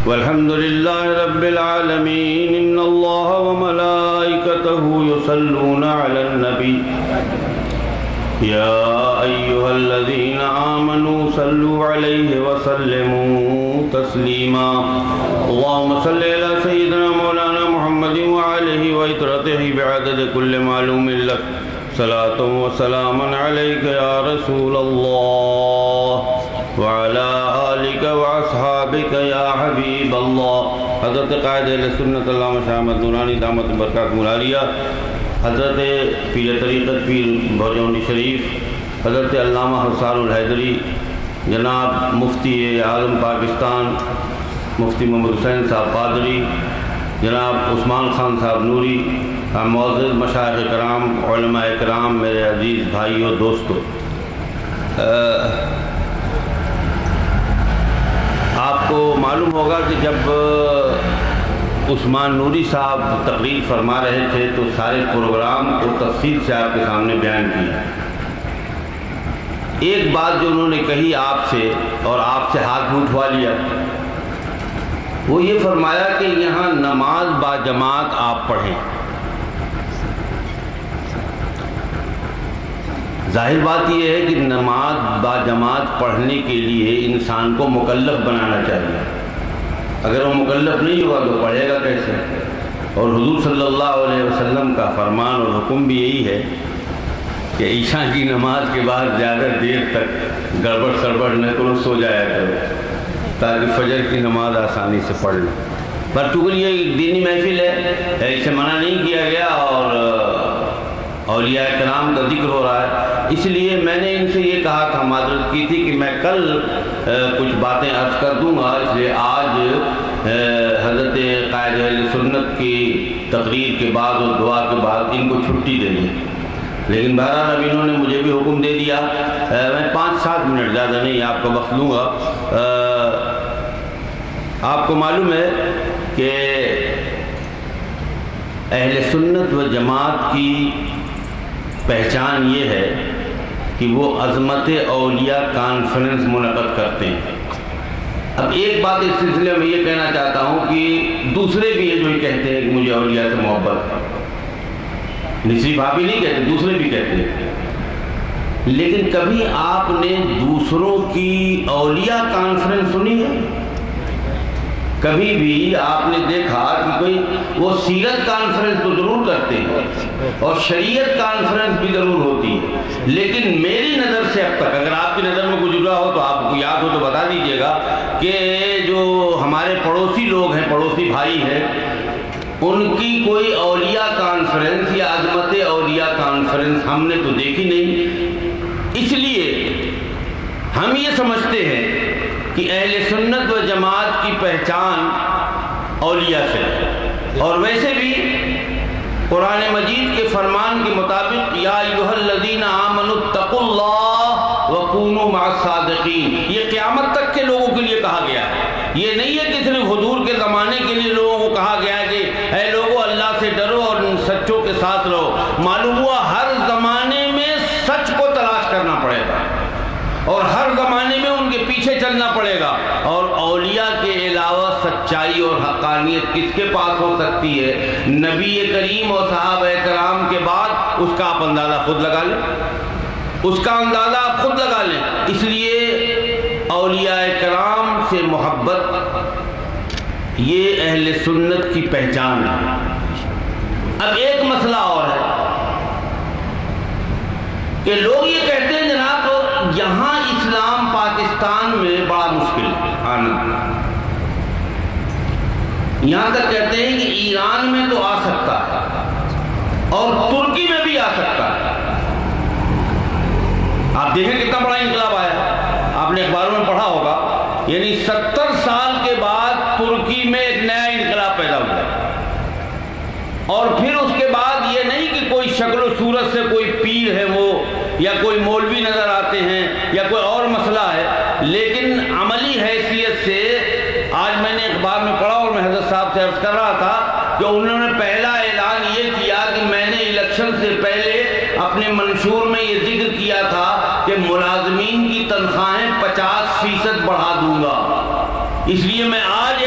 والحمد لله رب العالمين. إن الله وملائكته يصلون على النبي يا أيها الذين آمنوا صلوا عليه وسلموا تسليما. اللهم صل على سيدنا مولانا محمد وعليه وإطرته بعدد كل معلوم لك. صلاة وسلاما عليك يا رسول الله وعلى آلك وأصحابك يا حبيب الله. حضرت قائد اہل سنت علامہ شاہ احمد نورانی دامت برکاتہ العالیہ، حضرت پیر طریقت پیر بھوجونی شریف، حضرت علامہ حسان الحیدری، جناب مفتی اعظم پاکستان مفتی محمد حسین صاحب قادری، جناب عثمان خان صاحب نوری، معزز مشائخ کرام، علماء کرام، میرے عزیز بھائیوں دوستوں، آپ کو معلوم ہوگا کہ جب عثمان نوری صاحب تقریر فرما رہے تھے تو سارے پروگرام کو تفصیل سے آپ کے سامنے بیان کیا. ایک بات جو انہوں نے کہی آپ سے اور آپ سے ہاتھ بھی اٹھوا لیا، وہ یہ فرمایا کہ یہاں نماز با جماعت آپ پڑھیں. ظاہر بات یہ ہے کہ نماز با جماعت پڑھنے کے لیے انسان کو مکلف بنانا چاہیے. اگر وہ مکلف نہیں ہوا تو پڑھے گا کیسے؟ اور حضور صلی اللہ علیہ وسلم کا فرمان اور حکم بھی یہی ہے کہ عشاء کی نماز کے بعد زیادہ دیر تک گڑبڑ سڑبڑ نہ کرو، سو جایا کرو تاکہ فجر کی نماز آسانی سے پڑھ لو. پر چونکہ یہ دینی محفل ہے، اسے منع نہیں کیا گیا اور اولیاء کرام کا ذکر ہو رہا ہے، اس لیے میں نے ان سے یہ کہا تھا، معذرت کی تھی کہ میں کل کچھ باتیں عرض کر دوں گا، اس لیے آج حضرت قائد اہل سنت کی تقریر کے بعد اور دعا کے بعد ان کو چھٹی دے دی. لیکن بہرحال اب انہوں نے مجھے بھی حکم دے دیا، میں 5-7 منٹ زیادہ نہیں آپ کا وقت لوں گا. آپ کو معلوم ہے کہ اہل سنت و جماعت کی پہچان یہ ہے کہ وہ عظمت اولیاء کانفرنس منعقد کرتے ہیں. اب ایک بات اس سلسلے میں یہ کہنا چاہتا ہوں کہ دوسرے بھی یہ جو کہتے ہیں کہ مجھے اولیاء سے محبت ہے، صرف آپ ہی نہیں کہتے، دوسرے بھی کہتے ہیں، لیکن کبھی آپ نے دوسروں کی اولیاء کانفرنس سنی ہے؟ کبھی بھی آپ نے دیکھا کہ کوئی وہ سیرت کانفرنس تو ضرور کرتے ہیں اور شریعت کانفرنس بھی ضرور ہوتی ہے، لیکن میری نظر سے اب تک، اگر آپ کی نظر میں کچھ جڑا ہو تو آپ کو یاد ہو تو بتا دیجئے گا، کہ جو ہمارے پڑوسی لوگ ہیں، پڑوسی بھائی ہیں، ان کی کوئی اولیاء کانفرنس یا عظمت اولیاء کانفرنس ہم نے تو دیکھی نہیں. اس لیے ہم یہ سمجھتے ہیں کہ اہل سنت و جماعت کی پہچان اولیاء سے، اور ویسے بھی قرآن مجید کے فرمان کے مطابق یا ایھا الذین آمنوا اتقوا اللہ وکونوا مع الصادقین، یہ قیامت تک کے لوگوں کے لیے کہا گیا ہے. یہ نہیں ہے کہ صرف حضور کے زمانے کے لیے لوگوں کو کہا گیا ہے کہ اے لوگوں اللہ سے ڈرو اور سچوں کے ساتھ رہو. معلوم ہوا ہر زمانے میں سچ کو تلاش کرنا پڑے گا اور ہر زمانے میں ان کے پیچھے چلنا پڑے گا، اور اولیاء کے علاوہ سچائی اور حقانیت کس کے پاس ہو سکتی ہے؟ نبی کریم اور صحابہ کرام کے بعد. اس کا آپ اندازہ خود لگا لیں، اس کا اندازہ آپ خود لگا لیں. اس لیے اولیاء کرام سے محبت یہ اہل سنت کی پہچان ہے. اب ایک مسئلہ اور ہے کہ لوگ یہ کہتے ہیں جناب یہاں اسلام پاکستان میں بڑا مشکل آنا، یہاں تک کہتے ہیں کہ ایران میں تو آ سکتا ہے اور ترکی میں بھی آ سکتا ہے. آپ دیکھیں کتنا بڑا انقلاب آیا، آپ نے اخباروں میں پڑھا ہوگا، یعنی 70 سال کے بعد ترکی میں ایک نیا انقلاب پیدا ہوا، اور پھر اس کے بعد یہ نہیں کہ کوئی شکل و صورت سے کوئی پیر ہے وہ یا کوئی مولوی نظر آتے ہیں یا کوئی اور مسئلہ ہے، لیکن عملی حیثیت سے آج میں نے اخبار میں پڑھا اور میں حضرت صاحب سے عرض کر رہا تھا کہ انہوں نے پہلا اعلان یہ کیا کہ میں نے الیکشن سے پہلے اپنے منشور میں یہ ذکر کیا تھا کہ ملازمین کی تنخواہیں 50% بڑھا دوں گا، اس لیے میں آج